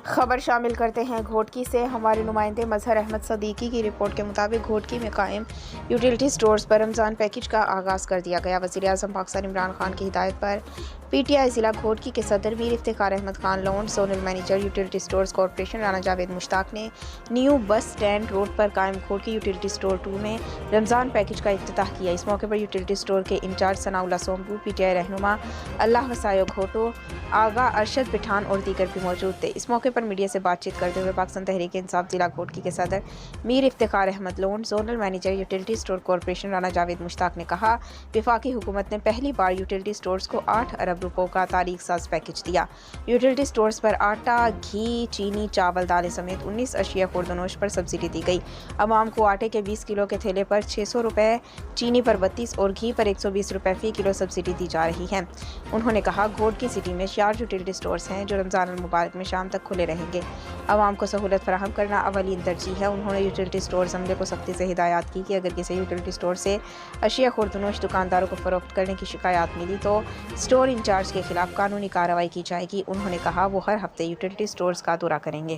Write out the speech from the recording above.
خبر شامل کرتے ہیں گھوٹکی سے۔ ہمارے نمائندے مظہر احمد صدیقی کی رپورٹ کے مطابق گھوٹکی میں قائم یوٹیلیٹی سٹورز پر رمضان پیکج کا آغاز کر دیا گیا۔ وزیر اعظم پاکستان عمران خان کی ہدایت پر پی ٹی آئی ضلع گھوٹکی کے صدر Mir Iftikhar Ahmed Khan Lund, zonal manager utility stores corporation Rana Javed Mushtaq نے نیو بس سٹینڈ روڈ پر قائم گھوٹکی یوٹیلیٹی سٹور 2 میں رمضان پیکج کا افتتاح کیا۔ اس موقع پر یوٹیلیٹی سٹور کے incharge Sanaullah Sombo, P T I رہنما اللہ وسایو گھوٹو، آغا ارشد پٹھان اور دیگر بھی موجود تھے۔ اس موقع پر میڈیا سے بات چیت کرتے ہوئے پاکستان تحریک انصاف ضلع گھوٹکی کے صدر Mir Iftikhar Ahmed Lund, zonal manager utility store corporation Rana Javed Mushtaq نے کہا، وفاقی حکومت نے پہلی بار یوٹیلیٹی سٹورز کو 8 ارب روپوں کا تاریخ ساز پیکج دیا۔ یوٹیلیٹی سٹورز پر آٹا، گھی، چینی، چاول، دالیں سمیت 19 اشیاء خوردونوش پر سبسڈی دی گئی۔ عوام کو آٹے کے 20 کلو کے تھیلے پر 600 روپے، چینی پر 32 اور گھی پر 120 روپے فی کلو سبسڈی دی جا رہی ہے۔ انہوں نے کہا، گھوٹکی سٹی میں 4 یوٹیلیٹی سٹورز ہیں جو رمضان المبارک میں شام تک کھلے رہیں گے۔ عوام کو سہولت فراہم کرنا اولین ترجیح ہے۔ انہوں نے یوٹیلیٹی سٹورز عملے کو سختی سے ہدایات کی کہ اگر کسی یوٹیلیٹی سٹور سے اشیاء خوردونوش دکانداروں کو فروخت کرنے کی شکایات ملی تو سٹور انچارج کے خلاف قانونی کارروائی کی جائے گی۔ انہوں نے کہا، وہ ہر ہفتے یوٹیلیٹی سٹورز کا دورہ کریں گے۔